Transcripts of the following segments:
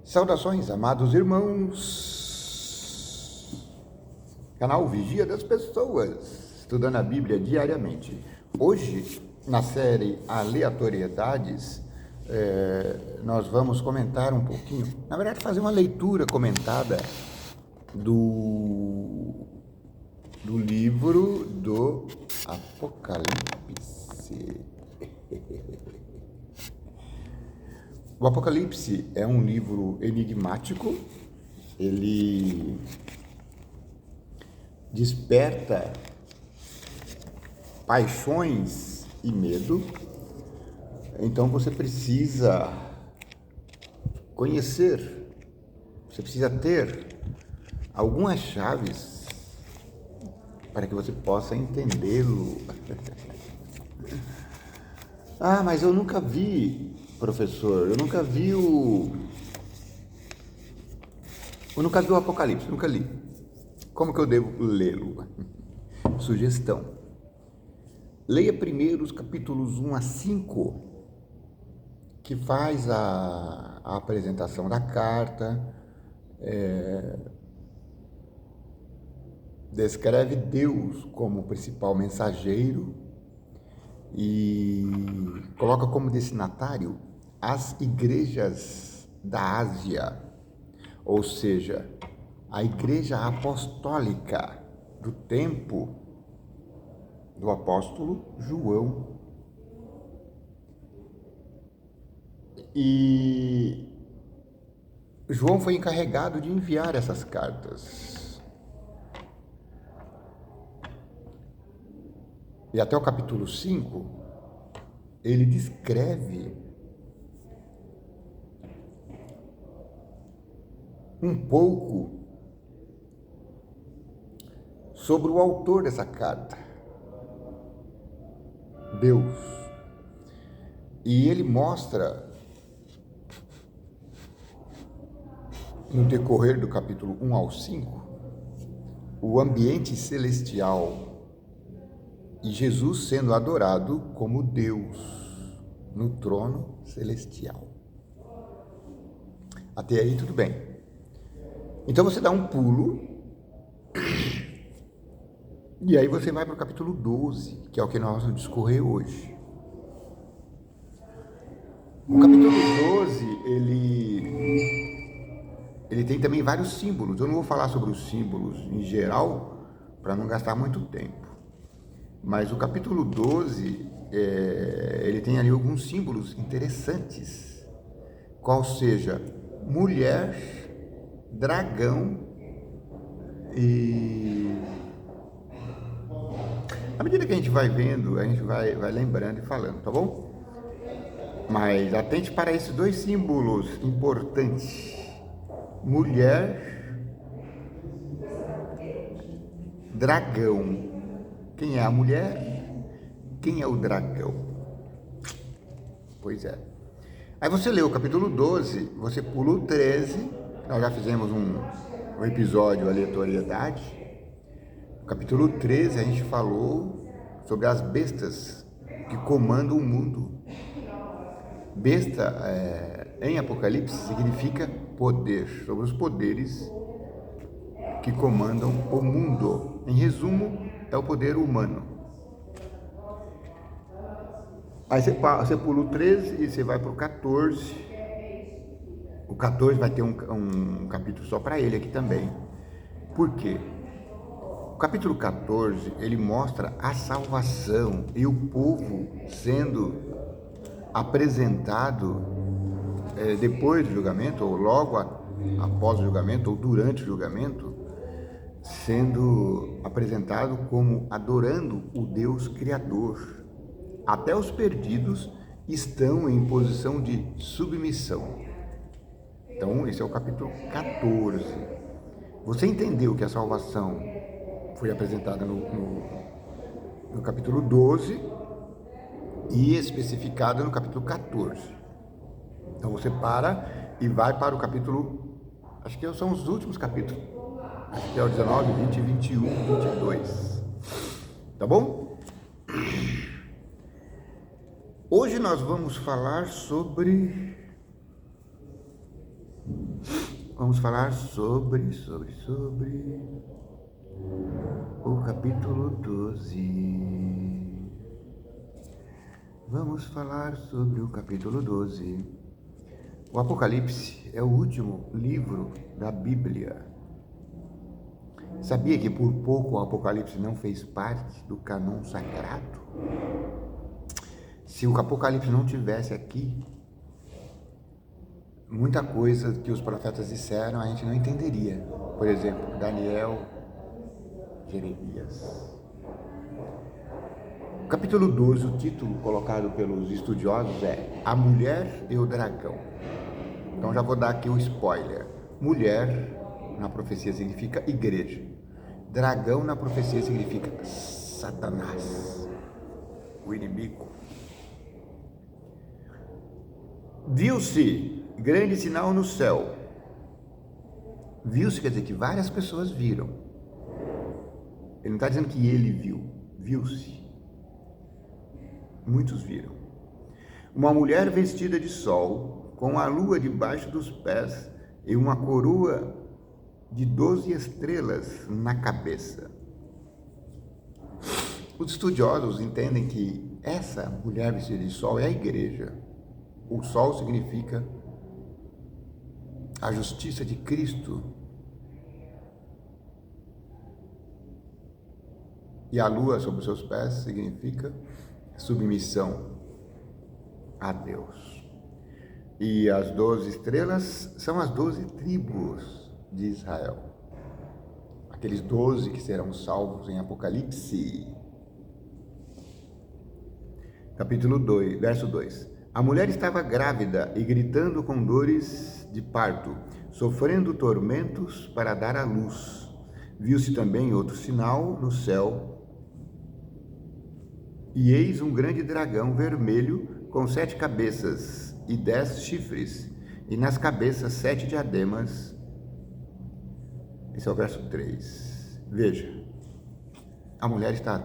Saudações, amados irmãos, canal Vigia das Pessoas, estudando a Bíblia diariamente. Hoje, na série Aleatoriedades, nós vamos comentar um pouquinho, na verdade fazer uma leitura comentada do livro do Apocalipse. O Apocalipse é um livro enigmático, ele desperta paixões e medo, então você precisa conhecer, você precisa ter algumas chaves para que você possa entendê-lo. Ah, mas eu nunca vi, professor, eu nunca vi o Apocalipse, nunca li. Como que eu devo lê-lo? Sugestão: leia primeiro os capítulos 1 a 5, que faz a apresentação da carta, descreve Deus como principal mensageiro e coloca como destinatário as igrejas da Ásia, ou seja, a igreja apostólica do tempo do apóstolo João. E João foi encarregado de enviar essas cartas. E até o capítulo 5, ele descreve um pouco sobre o autor dessa carta, Deus. E ele mostra, no decorrer do capítulo 1 ao 5, o ambiente celestial e Jesus sendo adorado como Deus no trono celestial. Até aí tudo bem. Então você dá um pulo e aí você vai para o capítulo 12, que é o que nós vamos discorrer hoje. O capítulo 12, ele tem também vários símbolos. Eu não vou falar sobre os símbolos em geral, para não gastar muito tempo. Mas o capítulo 12, ele tem ali alguns símbolos interessantes, qual seja mulher, dragão e... À medida que a gente vai vendo, a gente vai lembrando e falando, tá bom? Mas atente para esses dois símbolos importantes: mulher, dragão. Quem é a mulher? Quem é o dragão? Pois é. Aí você lê o capítulo 12, você pula o 13, nós já fizemos um episódio aleatoriedade. No capítulo 13 a gente falou sobre as bestas que comandam o mundo. Besta, em Apocalipse, significa poder, sobre os poderes que comandam o mundo. Em resumo, é o poder humano. Aí você pula o 13 e você vai para o 14. O 14 vai ter um capítulo só para ele aqui também. Por quê? O capítulo 14, ele mostra a salvação e o povo sendo apresentado depois do julgamento, ou logo após o julgamento, ou durante o julgamento, sendo apresentado como adorando o Deus Criador. Até os perdidos estão em posição de submissão. Então, esse é o capítulo 14. Você entendeu que a salvação foi apresentada no capítulo 12 e especificada no capítulo 14. Então, você para e vai para o capítulo, acho que são os últimos capítulos. Acho que é o 19, 20, 21, 22. Tá bom? Hoje nós vamos falar sobre vamos falar sobre o capítulo 12. Vamos falar sobre o capítulo 12. O Apocalipse é o último livro da Bíblia. Sabia que por pouco o Apocalipse não fez parte do cânon sagrado? Se o Apocalipse não tivesse aqui, muita coisa que os profetas disseram a gente não entenderia. Por exemplo, Daniel, Jeremias. Capítulo 12, o título colocado pelos estudiosos é A Mulher e o Dragão. Então já vou dar aqui o spoiler. Mulher na profecia significa igreja. Dragão na profecia significa Satanás, o inimigo. Viu-se grande sinal no céu. Viu-se quer dizer que várias pessoas viram. Ele não está dizendo que ele viu. Viu-se. Muitos viram. Uma mulher vestida de sol, com a lua debaixo dos pés e uma coroa de 12 estrelas na cabeça. Os estudiosos entendem que essa mulher vestida de sol é a igreja. O sol significa a justiça de Cristo. E a lua sobre os seus pés significa submissão a Deus. E as 12 estrelas são as 12 tribos de Israel. Aqueles 12 que serão salvos em Apocalipse. Capítulo 2, verso 2. A mulher estava grávida e gritando com dores de parto, sofrendo tormentos para dar à luz. Viu-se também outro sinal no céu, e eis um grande dragão vermelho com 7 cabeças e 10 chifres, e nas cabeças 7 diademas. Esse é o verso 3. Veja, a mulher está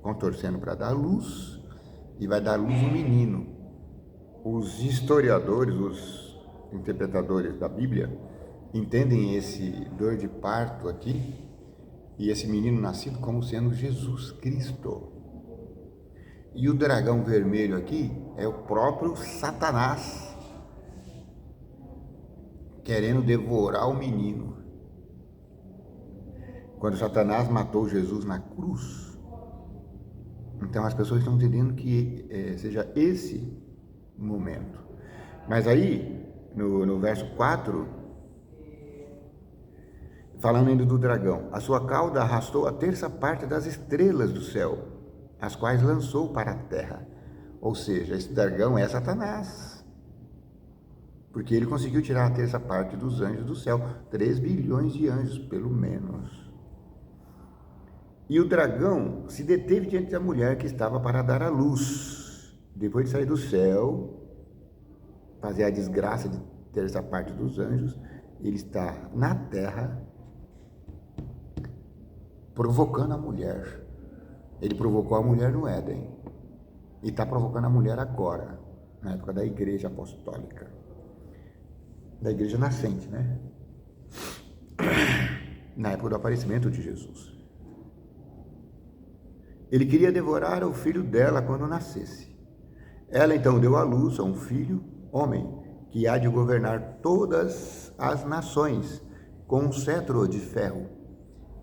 contorcendo para dar luz, e vai dar luz um menino. Os historiadores, os interpretadores da Bíblia, entendem esse dor de parto aqui e esse menino nascido como sendo Jesus Cristo. E o dragão vermelho aqui é o próprio Satanás, querendo devorar o menino. Quando Satanás matou Jesus na cruz, então as pessoas estão entendendo que seja esse momento. Mas aí, no verso 4, falando ainda do dragão, a sua cauda arrastou a terça parte das estrelas do céu, as quais lançou para a terra. Ou seja, esse dragão é Satanás, porque ele conseguiu tirar a terça parte dos anjos do céu, 3 bilhões de anjos, pelo menos. E o dragão se deteve diante da mulher que estava para dar à luz. Depois de sair do céu, fazer a desgraça de ter essa parte dos anjos, ele está na terra provocando a mulher. Ele provocou a mulher no Éden e está provocando a mulher agora, na época da igreja apostólica, da igreja nascente, né? Na época do aparecimento de Jesus. Ele queria devorar o filho dela quando nascesse. Ela então deu à luz a um filho, homem, que há de governar todas as nações com um cetro de ferro.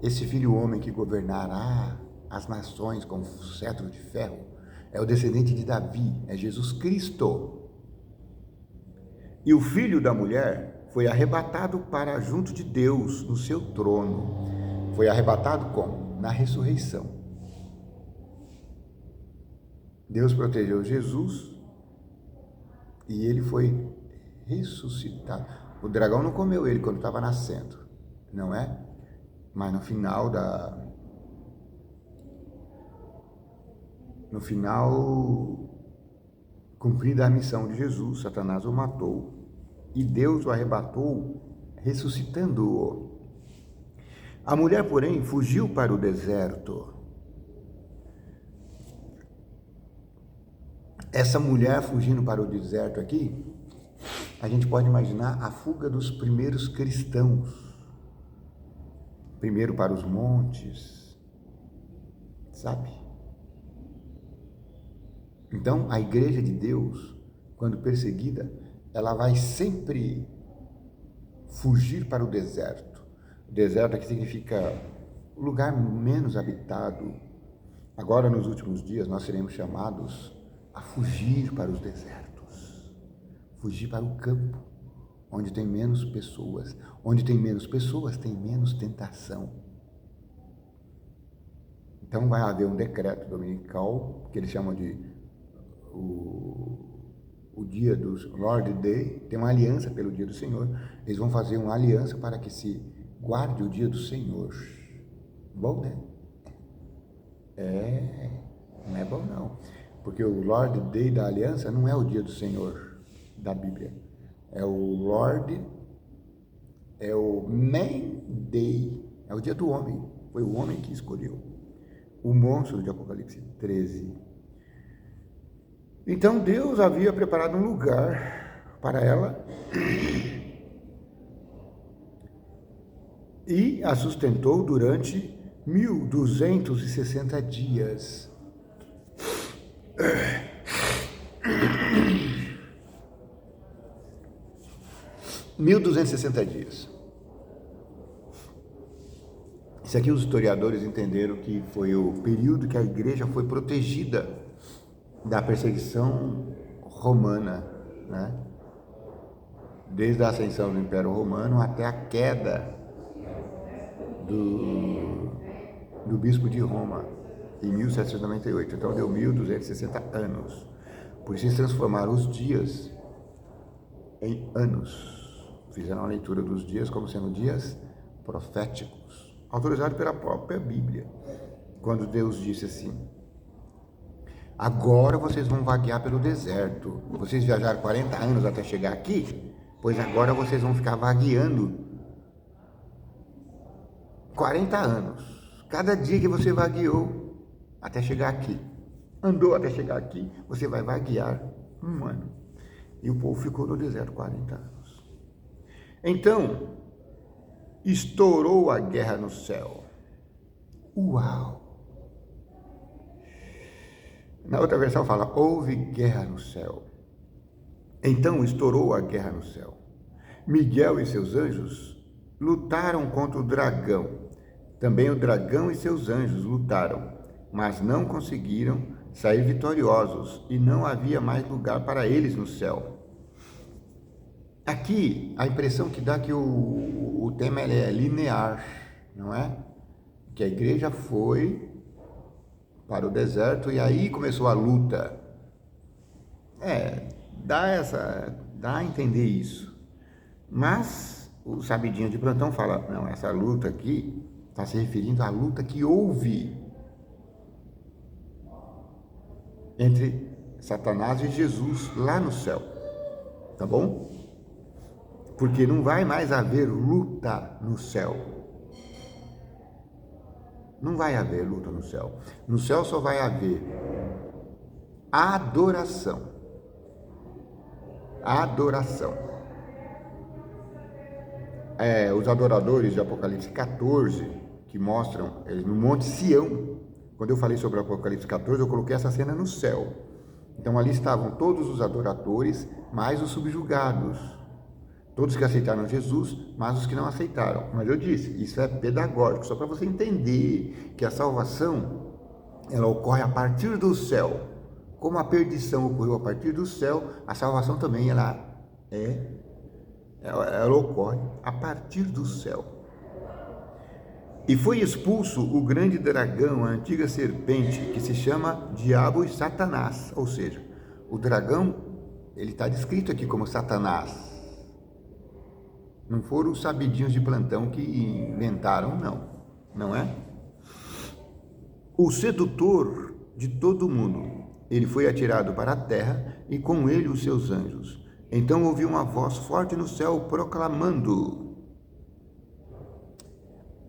Esse filho homem que governará as nações com um cetro de ferro é o descendente de Davi, é Jesus Cristo. E o filho da mulher foi arrebatado para junto de Deus no seu trono. Foi arrebatado como? Na ressurreição. Deus protegeu Jesus e ele foi ressuscitado. O dragão não comeu ele quando estava nascendo, não é? Mas no final, cumprida a missão de Jesus, Satanás o matou e Deus o arrebatou, ressuscitando-o. A mulher, porém, fugiu para o deserto. Essa mulher fugindo para o deserto aqui A gente pode imaginar a fuga dos primeiros cristãos, primeiro para os montes, sabe? Então, a igreja de Deus, quando perseguida, ela vai sempre fugir para o deserto. O deserto aqui significa lugar menos habitado. Agora, nos últimos dias, nós seremos chamados a fugir para os desertos, fugir para o campo, onde tem menos pessoas. Onde tem menos pessoas, tem menos tentação. Então, vai haver um decreto dominical, que eles chamam de o dia dos Lord Day, tem uma aliança pelo dia do Senhor. Eles vão fazer uma aliança para que se guarde o dia do Senhor. Bom, né? Não é bom não, porque o Lord Day da aliança não é o dia do Senhor da Bíblia, é o Lord, é o Man Day, é o dia do homem, foi o homem que escolheu, o monstro de Apocalipse 13. Então Deus havia preparado um lugar para ela e a sustentou durante 1260 dias. 1260 dias. Isso aqui os historiadores entenderam que foi o período que a igreja foi protegida da perseguição romana, né? Desde a ascensão do Império Romano até a queda do bispo de Roma, em 1798. Então deu 1260 anos. Por isso eles transformaram os dias em anos. Fizeram a leitura dos dias como sendo dias proféticos, autorizado pela própria Bíblia. Quando Deus disse assim: agora vocês vão vaguear pelo deserto. Vocês viajaram 40 anos até chegar aqui, pois agora vocês vão ficar vagueando 40 anos. Cada dia que você vagueou até chegar aqui, andou até chegar aqui, você vai vaguear 1 ano. E o povo ficou no deserto 40 anos. Então, estourou a guerra no céu. Uau! Na outra versão fala, houve guerra no céu. Então estourou a guerra no céu. Miguel e seus anjos lutaram contra o dragão. Também o dragão e seus anjos lutaram, mas não conseguiram sair vitoriosos, e não havia mais lugar para eles no céu. Aqui, a impressão que dá é que o tema é linear, não é? Que a igreja foi para o deserto e aí começou a luta. Dá a entender isso. Mas o sabidinho de plantão fala, não, essa luta aqui está se referindo à luta que houve entre Satanás e Jesus lá no céu, tá bom? Porque não vai mais haver luta no céu. Não vai haver luta no céu. No céu só vai haver adoração. Adoração. Os adoradores de Apocalipse 14, que mostram no Monte Sião. Quando eu falei sobre Apocalipse 14, eu coloquei essa cena no céu. Então ali estavam todos os adoradores, mais os subjugados. Todos que aceitaram Jesus, mas os que não aceitaram. Mas eu disse, isso é pedagógico, só para você entender que a salvação, ela ocorre a partir do céu. Como a perdição ocorreu a partir do céu, a salvação também ela ocorre a partir do céu. E foi expulso o grande dragão, a antiga serpente, que se chama Diabo e Satanás. Ou seja, o dragão, ele está descrito aqui como Satanás. Não foram os sabidinhos de plantão que inventaram, não é? O sedutor de todo mundo, ele foi atirado para a terra e com ele os seus anjos. Então ouvi uma voz forte no céu proclamando: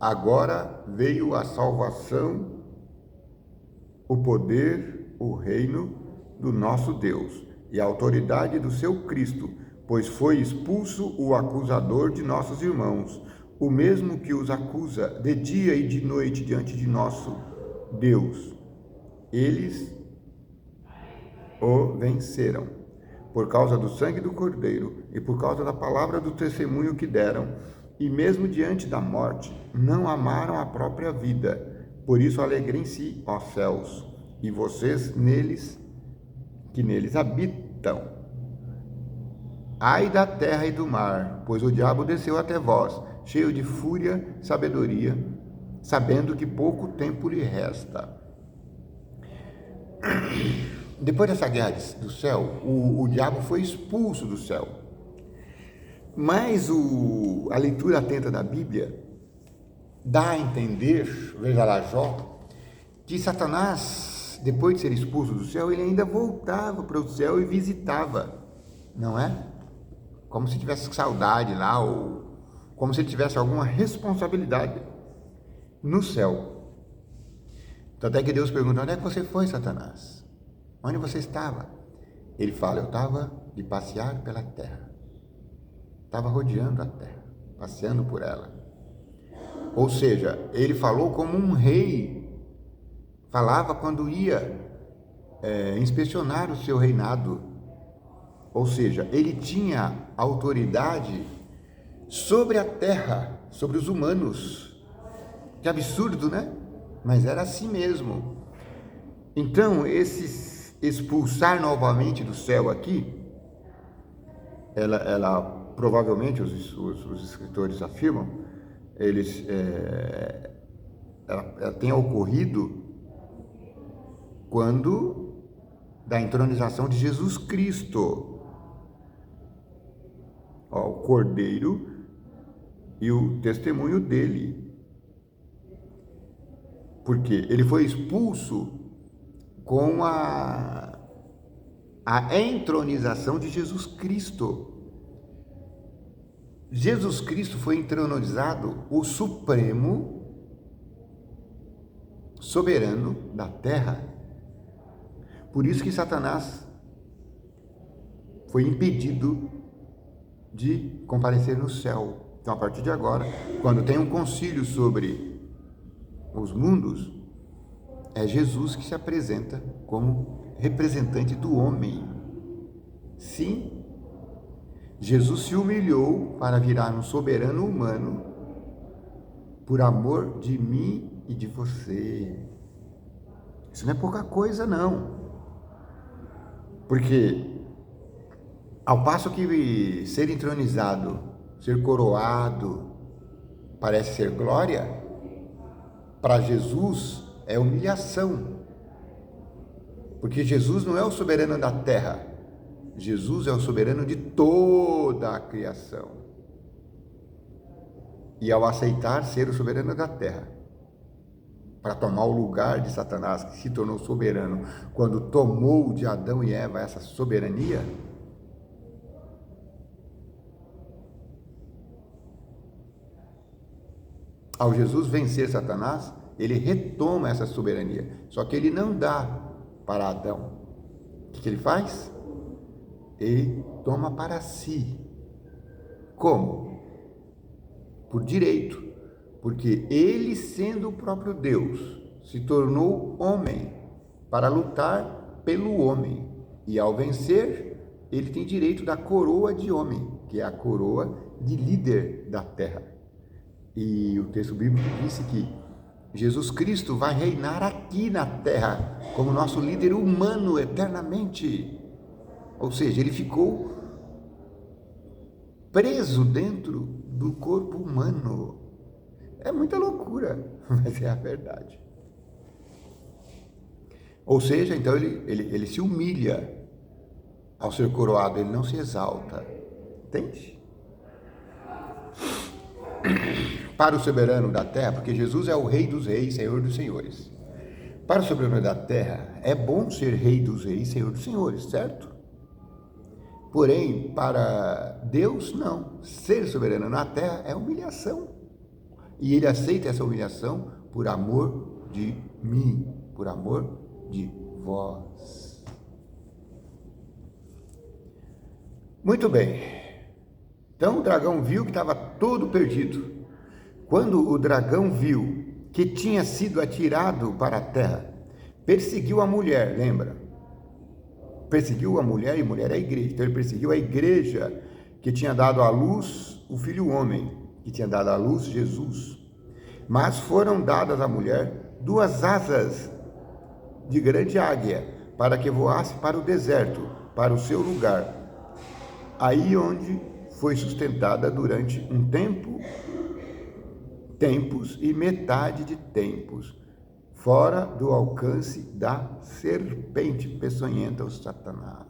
agora veio a salvação, o poder, o reino do nosso Deus e a autoridade do seu Cristo, pois foi expulso o acusador de nossos irmãos, o mesmo que os acusa de dia e de noite diante de nosso Deus. Eles o venceram, por causa do sangue do Cordeiro e por causa da palavra do testemunho que deram, e mesmo diante da morte, não amaram a própria vida. Por isso alegrem-se, ó céus, e vocês que neles habitam. Ai da terra e do mar, pois o diabo desceu até vós, cheio de fúria, sabedoria, sabendo que pouco tempo lhe resta. Depois dessa guerra do céu, o diabo foi expulso do céu. Mas a leitura atenta da Bíblia dá a entender, veja lá Jó, que Satanás, depois de ser expulso do céu, ele ainda voltava para o céu e visitava, não é? Como se tivesse saudade lá, ou como se ele tivesse alguma responsabilidade no céu. Tanto é que Deus pergunta: onde é que você foi, Satanás? Onde você estava? Ele fala: eu estava de passear pela terra. Estava rodeando a terra, passeando por ela. Ou seja, ele falou como um rei falava quando ia inspecionar o seu reinado. Ou seja, ele tinha autoridade sobre a terra, sobre os humanos. Que absurdo, né? Mas era assim mesmo. Então, esse expulsar novamente do céu aqui, ela provavelmente, os escritores afirmam, ela tenha ocorrido quando da entronização de Jesus Cristo, o Cordeiro e o testemunho dele, porque ele foi expulso com a entronização de Jesus Cristo. Jesus Cristo foi entronizado, o Supremo Soberano da terra. Por isso que Satanás foi impedido de comparecer no céu. Então, a partir de agora, quando tem um concílio sobre os mundos, é Jesus que se apresenta como representante do homem. Sim, Jesus se humilhou para virar um soberano humano por amor de mim e de você. Isso não é pouca coisa, não. Porque, ao passo que ser entronizado, ser coroado, parece ser glória, para Jesus é humilhação. Porque Jesus não é o soberano da terra. Jesus é o soberano de toda a criação. E ao aceitar ser o soberano da terra, para tomar o lugar de Satanás, que se tornou soberano, quando tomou de Adão e Eva essa soberania, ao Jesus vencer Satanás, ele retoma essa soberania. Só que ele não dá para Adão. O que ele faz? Ele toma para si. Como? Por direito. Porque ele, sendo o próprio Deus, se tornou homem para lutar pelo homem. E ao vencer, ele tem direito da coroa de homem, que é a coroa de líder da terra. E o texto bíblico disse que Jesus Cristo vai reinar aqui na terra como nosso líder humano eternamente. Ou seja, ele ficou preso dentro do corpo humano. É muita loucura, mas é a verdade. Ou seja, então ele se humilha ao ser coroado, ele não se exalta. Entende? Para o soberano da terra, porque Jesus é o Rei dos Reis, Senhor dos Senhores. Para o soberano da terra, é bom ser Rei dos Reis, Senhor dos Senhores, certo? Porém, para Deus, não. Ser soberano na terra é humilhação. E ele aceita essa humilhação por amor de mim, por amor de vós. Muito bem. Então o dragão viu que estava todo perdido. Quando o dragão viu que tinha sido atirado para a terra, perseguiu a mulher, lembra? Perseguiu a mulher, e mulher é a igreja. Então ele perseguiu a igreja que tinha dado à luz o filho homem, que tinha dado à luz Jesus. Mas foram dadas à mulher 2 asas de grande águia, para que voasse para o deserto, para o seu lugar, aí onde foi sustentada durante um tempo, tempos e metade de tempos, fora do alcance da serpente peçonhenta, o Satanás.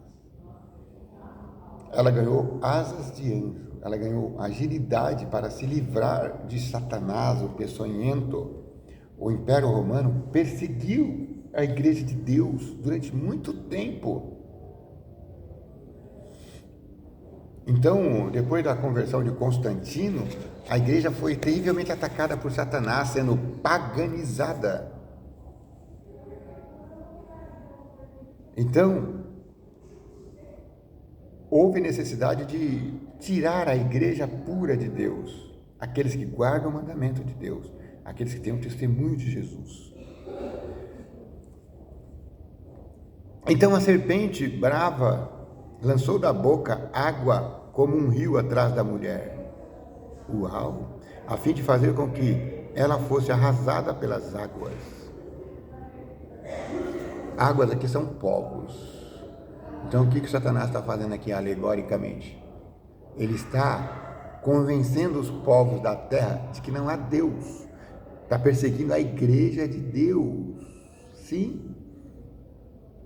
Ela ganhou asas de anjo, ela ganhou agilidade para se livrar de Satanás, o peçonhento. O Império Romano perseguiu a Igreja de Deus durante muito tempo. Então, depois da conversão de Constantino, a igreja foi terrivelmente atacada por Satanás, sendo paganizada. Então, houve necessidade de tirar a igreja pura de Deus, aqueles que guardam o mandamento de Deus, aqueles que têm o testemunho de Jesus. Então a serpente brava lançou da boca água como um rio atrás da mulher. Uau! A fim de fazer com que ela fosse arrasada pelas águas. Águas aqui são povos. Então o que Satanás está fazendo aqui alegoricamente? Ele está convencendo os povos da terra de que não há Deus. Está perseguindo a igreja de Deus. Sim.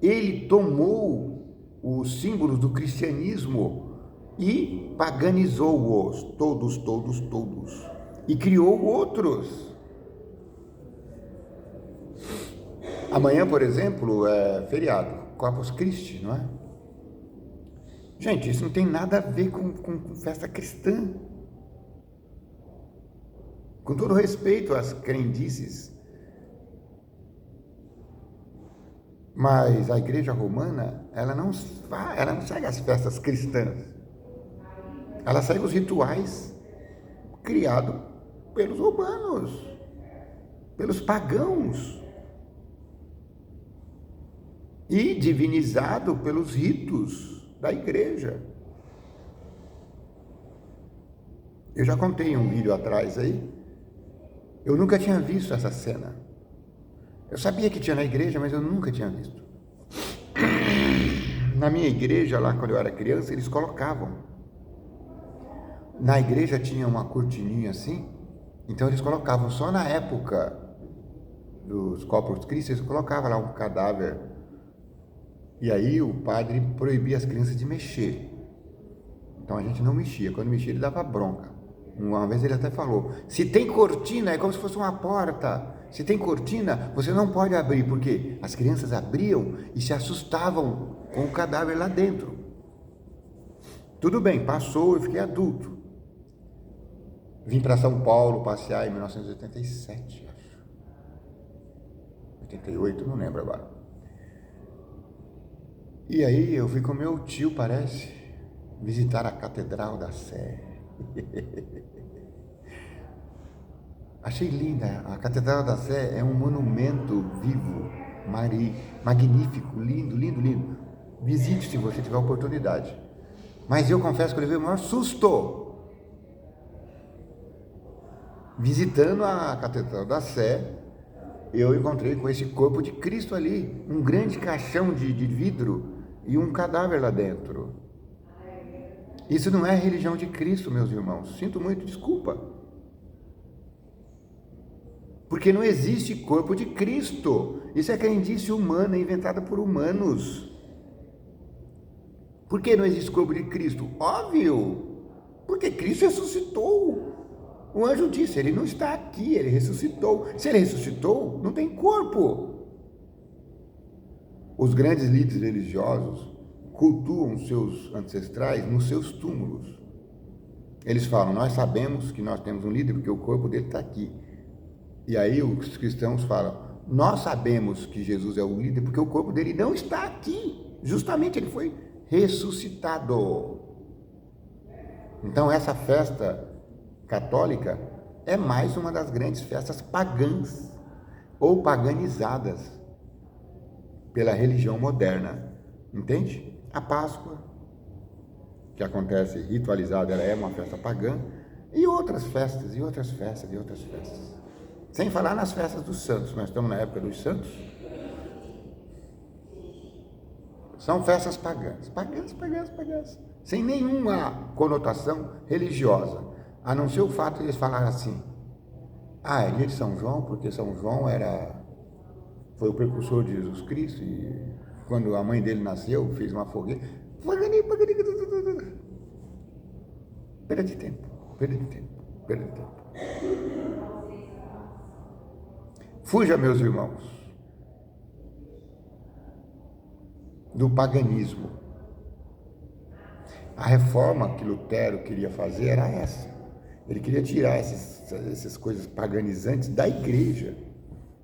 Ele tomou os símbolos do cristianismo e paganizou-os, todos, e criou outros. Amanhã, por exemplo, é feriado, Corpus Christi, não é? Gente, isso não tem nada a ver com festa cristã. Com todo respeito às crendices, mas a igreja romana, ela não segue as festas cristãs. Ela segue os rituais criados pelos romanos, pelos pagãos, e divinizado pelos ritos da igreja. Eu já contei um vídeo atrás aí, eu nunca tinha visto essa cena. Eu sabia que tinha na igreja, mas eu nunca tinha visto. Na minha igreja, lá quando eu era criança, eles colocavam. Na igreja tinha uma cortininha assim, então eles colocavam só na época dos Corpus Christi, eles colocavam lá um cadáver. E aí o padre proibia as crianças de mexer. Então a gente não mexia. Quando mexia, ele dava bronca. Uma vez ele até falou, se tem cortina, é como se fosse uma porta. Se tem cortina, você não pode abrir, porque as crianças abriam e se assustavam com o cadáver lá dentro. Tudo bem, passou, eu fiquei adulto. Vim para São Paulo passear em 1987, acho. 88, não lembro agora. E aí eu fui com meu tio, parece, visitar a Catedral da Sé. Achei linda. A Catedral da Sé é um monumento vivo, magnífico, lindo, lindo, lindo. Visite se você tiver oportunidade. Mas eu confesso que eu levei o maior susto visitando a Catedral da Sé. Eu encontrei com esse corpo de Cristo ali, um grande caixão de vidro e um cadáver lá dentro. Isso não é a religião de Cristo, meus irmãos. Sinto muito, desculpa. Porque não existe corpo de Cristo. Isso é crendice humana, inventada por humanos. Por que não existe corpo de Cristo? Óbvio, porque Cristo ressuscitou. O anjo disse, ele não está aqui, ele ressuscitou. Se ele ressuscitou, não tem corpo. Os grandes líderes religiosos cultuam seus ancestrais nos seus túmulos. Eles falam, nós sabemos que nós temos um líder porque o corpo dele está aqui. E aí os cristãos falam, nós sabemos que Jesus é o líder porque o corpo dele não está aqui. Justamente ele foi ressuscitado. Então, essa festa católica é mais uma das grandes festas pagãs ou paganizadas pela religião moderna, entende? A Páscoa, que acontece ritualizada, ela é uma festa pagã, e outras festas, e outras festas, e outras festas. Sem falar nas festas dos santos, nós estamos na época dos santos. São festas pagãs, pagãs, sem nenhuma conotação religiosa, a não ser o fato de eles falarem assim: é dia de São João, porque São João foi o precursor de Jesus Cristo, e quando a mãe dele nasceu, fez uma fogueira. Perda de tempo. Fuja, meus irmãos, do paganismo. A reforma que Lutero queria fazer era essa. Ele queria tirar essas coisas paganizantes da igreja.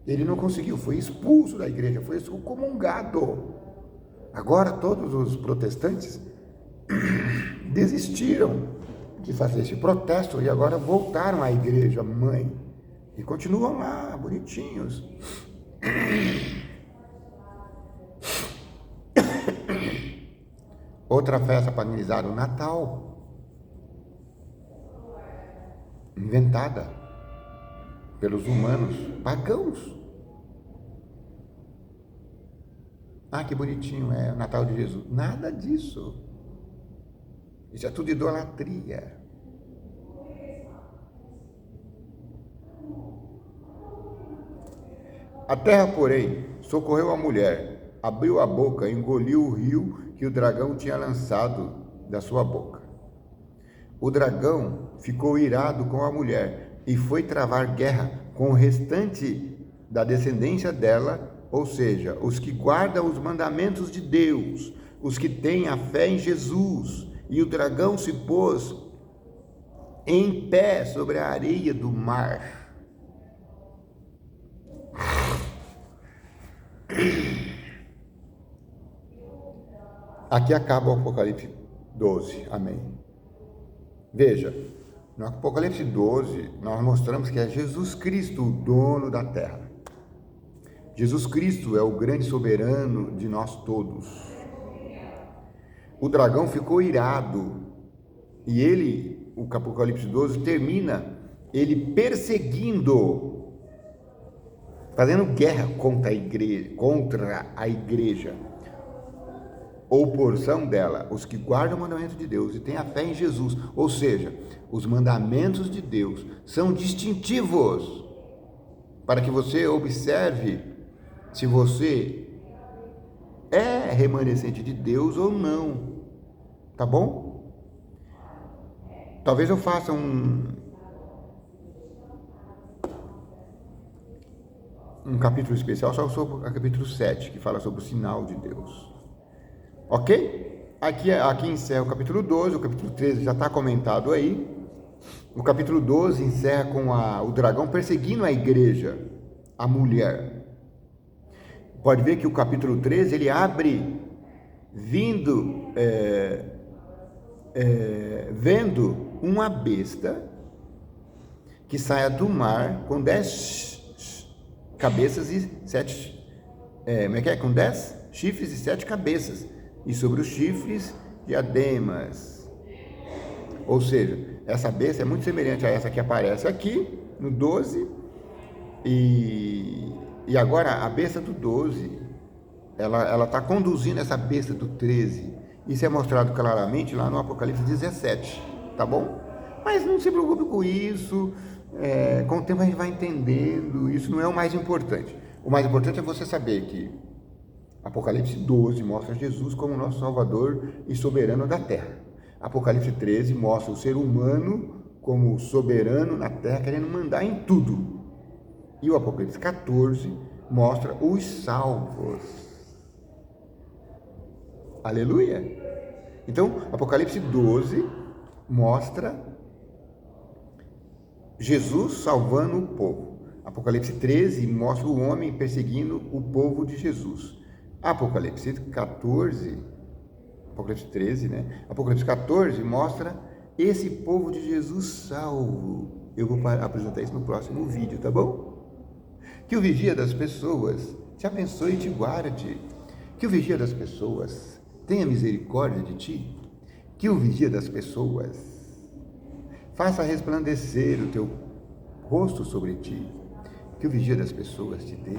Ele não conseguiu, foi expulso da igreja, foi excomungado. Agora todos os protestantes desistiram de fazer esse protesto e agora voltaram à igreja mãe e continuam lá, bonitinhos. Outra festa paganizada, o Natal, inventada pelos humanos pagãos. Que bonitinho, é o Natal de Jesus. Nada disso. Isso é tudo idolatria. A terra, porém, socorreu a mulher, abriu a boca, engoliu o rio que o dragão tinha lançado da sua boca. O dragão ficou irado com a mulher e foi travar guerra com o restante da descendência dela, ou seja, os que guardam os mandamentos de Deus, os que têm a fé em Jesus. E o dragão se pôs em pé sobre a areia do mar. Aqui acaba o Apocalipse 12, amém. Veja, no Apocalipse 12, nós mostramos que é Jesus Cristo o dono da terra. Jesus Cristo é o grande soberano de nós todos. O dragão ficou irado e ele, o Apocalipse 12 termina ele perseguindo, fazendo guerra contra a igreja, ou porção dela, os que guardam o mandamento de Deus e têm a fé em Jesus. Ou seja, os mandamentos de Deus são distintivos para que você observe se você é remanescente de Deus ou não, tá bom? Talvez eu faça um capítulo especial só sobre o capítulo 7, que fala sobre o sinal de Deus. Ok? Aqui encerra o capítulo 12, o capítulo 13 já está comentado aí. O capítulo 12 encerra com o dragão perseguindo a igreja, a mulher. Pode ver que o capítulo 13 ele abre vendo uma besta que saia do mar com 10 cabeças e 7 com 10 chifres e 7 cabeças, e sobre os chifres diademas. Ou seja, essa besta é muito semelhante a essa que aparece aqui no 12, e agora a besta do 12, ela está conduzindo essa besta do 13. Isso é mostrado claramente lá no Apocalipse 17, tá bom? Mas não se preocupe com isso, com o tempo a gente vai entendendo, isso não é o mais importante. O mais importante é você saber que Apocalipse 12 mostra Jesus como nosso Salvador e soberano da terra. Apocalipse 13 mostra o ser humano como soberano na terra, querendo mandar em tudo. E o Apocalipse 14 mostra os salvos. Aleluia! Então, Apocalipse 12 mostra Jesus salvando o povo. Apocalipse 13 mostra o homem perseguindo o povo de Jesus. Apocalipse 14, Apocalipse 13, né? Apocalipse 14 mostra esse povo de Jesus salvo. Eu vou apresentar isso no próximo vídeo, tá bom? Que o vigia das pessoas te abençoe e te guarde. Que o vigia das pessoas tenha misericórdia de ti. Que o vigia das pessoas faça resplandecer o teu rosto sobre ti. Que o vigia das pessoas te dê